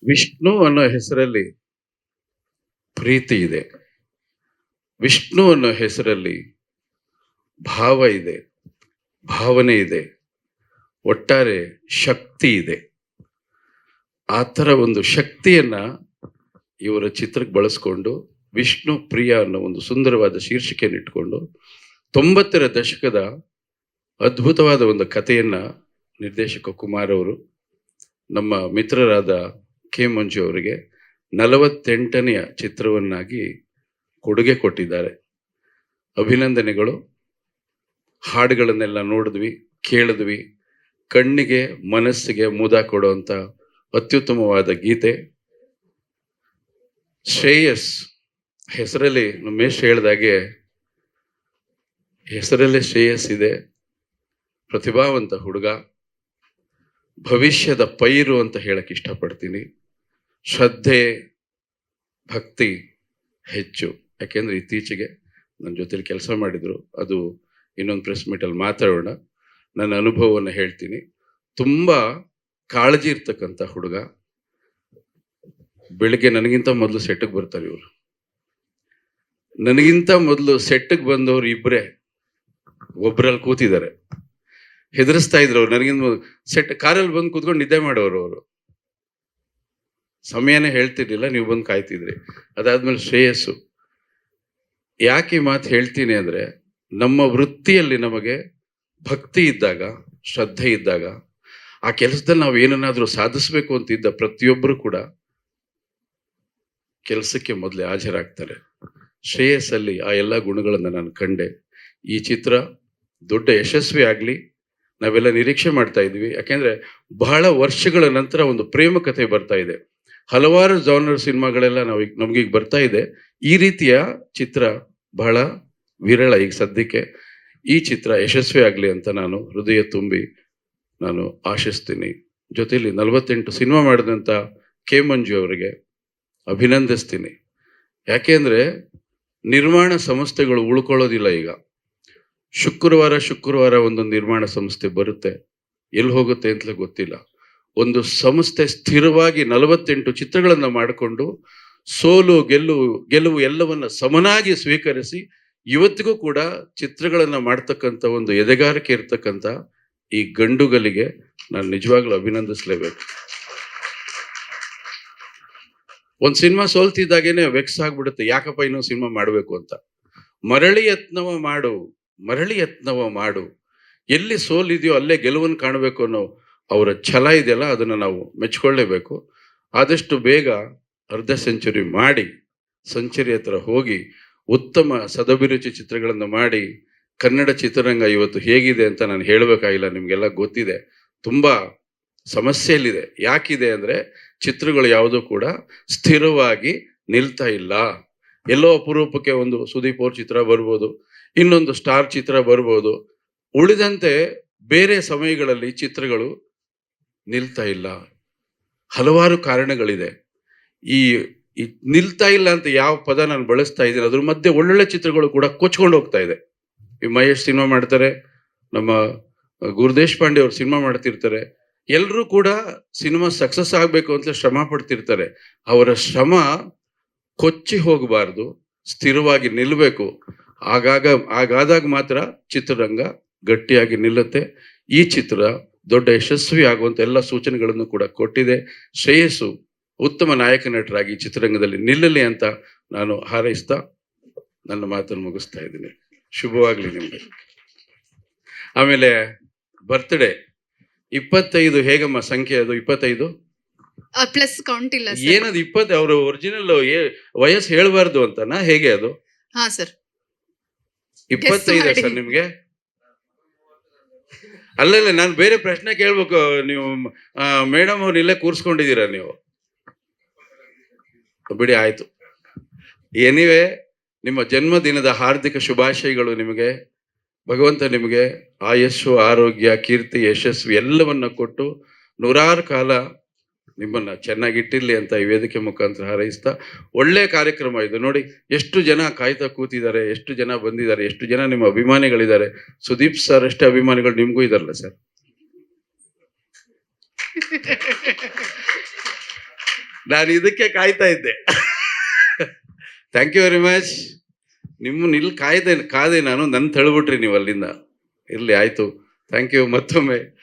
ವಿಷ್ಣು ಅನ್ನೋ ಹೆಸರಲ್ಲಿ ಪ್ರೀತಿ ಇದೆ. ವಿಷ್ಣು ಅನ್ನೋ ಹೆಸರಲ್ಲಿ ಭಾವ ಇದೆ, ಭಾವನೆ ಇದೆ, ಒಟ್ಟಾರೆ ಶಕ್ತಿ ಇದೆ. ಆ ಥರ ಒಂದು ಶಕ್ತಿಯನ್ನ ಇವರ ಚಿತ್ರಕ್ಕೆ ಬಳಸ್ಕೊಂಡು ವಿಷ್ಣು ಪ್ರಿಯ ಅನ್ನೋ ಒಂದು ಸುಂದರವಾದ ಶೀರ್ಷಿಕೆಯನ್ನು ಇಟ್ಕೊಂಡು 90ರ ದಶಕದ ಅದ್ಭುತವಾದ ಒಂದು ಕಥೆಯನ್ನ ನಿರ್ದೇಶಕ ಕುಮಾರ್ ಅವರು ನಮ್ಮ ಮಿತ್ರರಾದ ಕೆ ಮಂಜು ಅವರಿಗೆ 48ನೆಯ ಚಿತ್ರವನ್ನಾಗಿ ಕೊಡುಗೆ ಕೊಟ್ಟಿದ್ದಾರೆ. ಅಭಿನಂದನೆಗಳು. ಹಾಡುಗಳನ್ನೆಲ್ಲ ನೋಡಿದ್ವಿ, ಕೇಳಿದ್ವಿ. ಕಣ್ಣಿಗೆ ಮನಸ್ಸಿಗೆ ಮುದ ಕೊಡುವಂತ ಅತ್ಯುತ್ತಮವಾದ ಗೀತೆ. ಶ್ರೇಯಸ್ ಹೆಸರಲ್ಲಿ ಉಮೇಶ್ ಹೇಳ್ದಾಗೆ ಹೆಸರಲ್ಲೇ ಶ್ರೇಯಸ್ ಇದೆ. ಪ್ರತಿಭಾವಂತ ಹುಡುಗ, ಭವಿಷ್ಯದ ಪೈರು ಅಂತ ಹೇಳಕ್ ಇಷ್ಟಪಡ್ತೀನಿ. ಶ್ರದ್ಧೆ ಭಕ್ತಿ ಹೆಚ್ಚು. ಯಾಕೆಂದ್ರೆ ಇತ್ತೀಚೆಗೆ ನನ್ನ ಜೊತೆಲಿ ಕೆಲಸ ಮಾಡಿದ್ರು, ಅದು ಇನ್ನೊಂದು ಪ್ರೆಸ್ ಮೀಟಲ್ಲಿ ಮಾತಾಡೋಣ. ನನ್ನ ಅನುಭವವನ್ನು ಹೇಳ್ತೀನಿ. ತುಂಬಾ ಕಾಳಜಿ ಇರ್ತಕ್ಕಂಥ ಹುಡುಗ. ಬೆಳಿಗ್ಗೆ ನನಗಿಂತ ಮೊದಲು ಸೆಟ್ಗೆ ಬರ್ತಾರೆ ಇವರು. ನನಗಿಂತ ಮೊದಲು ಸೆಟ್ಗೆ ಬಂದವರು ಇಬ್ಬರೇ, ಒಬ್ಬರಲ್ಲಿ ಕೂತಿದ್ದಾರೆ. ಹೆದರಿಸ್ತಾ ಇದ್ರು ಅವ್ರು. ನನಗಿಂತ ಸೆಟ್ ಕಾರಲ್ಲಿ ಬಂದು ಕೂತ್ಕೊಂಡು ನಿದ್ದೆ ಮಾಡೋರು ಅವರು. ಸಮಯನೇ ಹೇಳ್ತಿರ್ಲಿಲ್ಲ, ನೀವು ಬಂದು ಕಾಯ್ತಿದ್ರಿ. ಅದಾದ್ಮೇಲೆ ಶ್ರೇಯಸ್ಸು. ಯಾಕೆ ಈ ಮಾತು ಹೇಳ್ತೀನಿ ಅಂದ್ರೆ, ನಮ್ಮ ವೃತ್ತಿಯಲ್ಲಿ ನಮಗೆ ಭಕ್ತಿ ಇದ್ದಾಗ, ಶ್ರದ್ಧೆ ಇದ್ದಾಗ, ಆ ಕೆಲಸದಲ್ಲಿ ನಾವು ಏನನ್ನಾದ್ರೂ ಸಾಧಿಸ್ಬೇಕು ಅಂತಿದ್ದ ಪ್ರತಿಯೊಬ್ಬರು ಕೂಡ ಕೆಲಸಕ್ಕೆ ಮೊದಲೇ ಹಾಜರಾಗ್ತಾರೆ. ಶ್ರೇಯಸ್ಸಲ್ಲಿ ಆ ಎಲ್ಲ ಗುಣಗಳನ್ನ ನಾನು ಕಂಡೆ. ಈ ಚಿತ್ರ ದೊಡ್ಡ ಯಶಸ್ವಿ ಆಗ್ಲಿ ನಾವೆಲ್ಲ ನಿರೀಕ್ಷೆ ಮಾಡ್ತಾ ಇದ್ವಿ. ಯಾಕೆಂದ್ರೆ ಬಹಳ ವರ್ಷಗಳ ನಂತರ ಒಂದು ಪ್ರೇಮ ಕಥೆ ಬರ್ತಾ ಇದೆ. ಹಲವಾರು ಜಾನರ್ ಸಿನಿಮಾಗಳೆಲ್ಲ ನಮ್ಗೀಗ ಬರ್ತಾ ಇದೆ. ಈ ರೀತಿಯ ಚಿತ್ರ ಬಹಳ ವಿರಳ ಈಗ ಸದ್ಯಕ್ಕೆ. ಈ ಚಿತ್ರ ಯಶಸ್ವಿ ಆಗ್ಲಿ ಅಂತ ನಾನು ಹೃದಯ ತುಂಬಿ ನಾನು ಆಶಿಸ್ತೀನಿ. ಜೊತೆಲಿ 48 ಸಿನಿಮಾ ಮಾಡಿದಂಥ ಕೆ ಮಂಜು ಅವರಿಗೆ ಅಭಿನಂದಿಸ್ತೀನಿ. ಯಾಕೆಂದ್ರೆ ನಿರ್ಮಾಣ ಸಂಸ್ಥೆಗಳು ಉಳ್ಕೊಳ್ಳೋದಿಲ್ಲ ಈಗ. ಶುಕ್ರವಾರ ಒಂದೊಂದು ನಿರ್ಮಾಣ ಸಂಸ್ಥೆ ಬರುತ್ತೆ, ಎಲ್ಲಿ ಹೋಗುತ್ತೆ ಅಂತಲೇ ಗೊತ್ತಿಲ್ಲ. ಒಂದು ಸಂಸ್ಥೆ ಸ್ಥಿರವಾಗಿ 48 ಚಿತ್ರಗಳನ್ನ ಮಾಡಿಕೊಂಡು ಸೋಲು ಗೆಲುವು ಎಲ್ಲವನ್ನ ಸಮನಾಗಿ ಸ್ವೀಕರಿಸಿ ಇವತ್ತಿಗೂ ಕೂಡ ಚಿತ್ರಗಳನ್ನ ಮಾಡ್ತಕ್ಕಂಥ ಒಂದು ಎದೆಗಾರಿಕೆ ಇರ್ತಕ್ಕಂಥ ಈ ಗಂಡುಗಲಿಗೆ ನಾನು ನಿಜವಾಗ್ಲೂ ಅಭಿನಂದಿಸ್ಲೇಬೇಕು. ಒಂದ್ ಸಿನಿಮಾ ಸೋಲ್ತಿದ್ದಾಗೇನೆ ವೆಕ್ಸ್ ಆಗ್ಬಿಡುತ್ತೆ, ಯಾಕಪ್ಪ ಇನ್ನೊಂದು ಸಿನಿಮಾ ಮಾಡಬೇಕು ಅಂತ. ಮರಳಿ ಯತ್ನವ ಮಾಡು. ಎಲ್ಲಿ ಸೋಲಿದೆಯೋ ಅಲ್ಲೇ ಗೆಲುವನ್ನು ಕಾಣಬೇಕು ಅನ್ನೋ ಅವರ ಛಲ ಇದೆಯಲ್ಲ, ಅದನ್ನು ನಾವು ಮೆಚ್ಕೊಳ್ಳೇಬೇಕು. ಆದಷ್ಟು ಬೇಗ ಅರ್ಧ ಸೆಂಚುರಿ ಮಾಡಿ ಸೆಂಚುರಿ ಹತ್ರ ಹೋಗಿ ಉತ್ತಮ ಸದಭಿರುಚಿ ಚಿತ್ರಗಳನ್ನು ಮಾಡಿ ಕನ್ನಡ ಚಿತ್ರರಂಗ ಇವತ್ತು ಹೇಗಿದೆ ಅಂತ ನಾನು ಹೇಳಬೇಕಾಗಿಲ್ಲ, ನಿಮಗೆಲ್ಲ ಗೊತ್ತಿದೆ. ತುಂಬಾ ಸಮಸ್ಯೆಯಲ್ಲಿದೆ. ಯಾಕಿದೆ ಅಂದ್ರೆ ಚಿತ್ರಗಳು ಯಾವುದೂ ಕೂಡ ಸ್ಥಿರವಾಗಿ ನಿಲ್ತಾ ಇಲ್ಲ. ಎಲ್ಲೋ ಅಪರೂಪಕ್ಕೆ ಒಂದು ಸುದೀಪ್ ಅವ್ರ ಚಿತ್ರ ಬರ್ಬೋದು, ಇನ್ನೊಂದು ಸ್ಟಾರ್ ಚಿತ್ರ ಬರ್ಬೋದು. ಉಳಿದಂತೆ ಬೇರೆ ಸಮಯಗಳಲ್ಲಿ ಚಿತ್ರಗಳು ನಿಲ್ತಾ ಇಲ್ಲ. ಹಲವಾರು ಕಾರಣಗಳಿದೆ. ಈ ನಿಲ್ತಾ ಇಲ್ಲ ಅಂತ ಯಾವ ಪದ ನಾನು ಬಳಸ್ತಾ ಇದ್ದೀನಿ, ಅದ್ರ ಮಧ್ಯೆ ಒಳ್ಳೊಳ್ಳೆ ಚಿತ್ರಗಳು ಕೂಡ ಕೊಚ್ಕೊಂಡು ಹೋಗ್ತಾ ಇದೆ. ಈ ಮಹೇಶ್ ಸಿನಿಮಾ ಮಾಡ್ತಾರೆ, ನಮ್ಮ ಗುರುದೇಶ್ ಪಾಂಡೆ ಅವ್ರು ಸಿನಿಮಾ ಮಾಡ್ತಿರ್ತಾರೆ. ಎಲ್ಲರೂ ಕೂಡ ಸಿನಿಮಾ ಸಕ್ಸಸ್ ಆಗ್ಬೇಕು ಅಂತ ಶ್ರಮ ಪಡ್ತಿರ್ತಾರೆ. ಅವರ ಶ್ರಮ ಕೊಚ್ಚಿ ಹೋಗಬಾರ್ದು, ಸ್ಥಿರವಾಗಿ ನಿಲ್ಲಬೇಕು. ಹಾಗಾದಾಗ ಮಾತ್ರ ಚಿತ್ರರಂಗ ಗಟ್ಟಿಯಾಗಿ ನಿಲ್ಲುತ್ತೆ. ಈ ಚಿತ್ರ ದೊಡ್ಡ ಯಶಸ್ವಿ ಆಗುವಂತ ಎಲ್ಲ ಸೂಚನೆಗಳನ್ನು ಕೂಡ ಕೊಟ್ಟಿದೆ. ಶ್ರೇಯಸ್ಸು ಉತ್ತಮ ನಾಯಕ ನಟರಾಗಿ ಚಿತ್ರರಂಗದಲ್ಲಿ ನಿಲ್ಲಲಿ ಅಂತ ನಾನು ಹಾರೈಸ್ತಾ ನನ್ನ ಮಾತನ್ನು ಮುಗಿಸ್ತಾ ಇದ್ದೀನಿ. ಶುಭವಾಗ್ಲಿ ನಿಮ್ಗೆ. ಆಮೇಲೆ ಬರ್ತ್ಡೇ 25 ಹೇಗಮ್ಮ ಸಂಖ್ಯೆ? ಅದು 25 ಪ್ಲಸ್ ಕೌಂಟ್ ಇಲ್ಲ ಏನದು 20? ಅವರು ಒರಿಜಿನಲ್ ವಯಸ್ಸು ಹೇಳ್ಬಾರ್ದು ಅಂತನಾ ಹೇಗೆ ಅದು? ಹಾ ಸರ್, 25 ಸರ್ ನಿಮ್ಗೆ? ಅಲ್ಲಲ್ಲ, ನಾನು ಬೇರೆ ಪ್ರಶ್ನೆ ಕೇಳ್ಬೇಕು. ನೀವು ಮೇಡಮ್ ಅವ್ರು ಇಲ್ಲೇ ಕೂರ್ಸ್ಕೊಂಡಿದ್ದೀರಾ ನೀವು? ಬಿಡಿ, ಆಯ್ತು. ಎನಿವೆ, ನಿಮ್ಮ ಜನ್ಮದಿನದ ಹಾರ್ದಿಕ ಶುಭಾಶಯಗಳು ನಿಮಗೆ. ಭಗವಂತ ನಿಮಗೆ ಆಯಸ್ಸು, ಆರೋಗ್ಯ, ಕೀರ್ತಿ, ಯಶಸ್ವಿ ಎಲ್ಲವನ್ನ ಕೊಟ್ಟು ನೂರಾರು ಕಾಲ ನಿಮ್ಮನ್ನ ಚೆನ್ನಾಗಿಟ್ಟಿರ್ಲಿ ಅಂತ ಈ ವೇದಿಕೆ ಮುಖಾಂತರ ಹಾರೈಸ್ತಾ, ಒಳ್ಳೆ ಕಾರ್ಯಕ್ರಮ ಇದು. ನೋಡಿ ಎಷ್ಟು ಜನ ಕಾಯ್ತಾ ಕೂತಿದ್ದಾರೆ, ಎಷ್ಟು ಜನ ಬಂದಿದ್ದಾರೆ, ಎಷ್ಟು ಜನ ನಿಮ್ಮ ಅಭಿಮಾನಿಗಳಿದ್ದಾರೆ. ಸುದೀಪ್ ಸರ್ ಅಷ್ಟೇ ಅಭಿಮಾನಿಗಳು ನಿಮ್ಗೂ ಇದಾರಲ್ಲ ಸರ್? ನಾನು ಇದಕ್ಕೆ ಕಾಯ್ತಾ ಇದ್ದೆ. Thank you very much. ನಿಮ್ಮನ್ನ ಇಲ್ಲಿ ಕಾದೆ ನಾನು ನನ್ನ ತಳ್ಬಿಟ್ರಿ ನೀವು ಅಲ್ಲಿಂದ. ಇರಲಿ, ಆಯಿತು. ಥ್ಯಾಂಕ್ ಯು ಮತ್ತೊಮ್ಮೆ.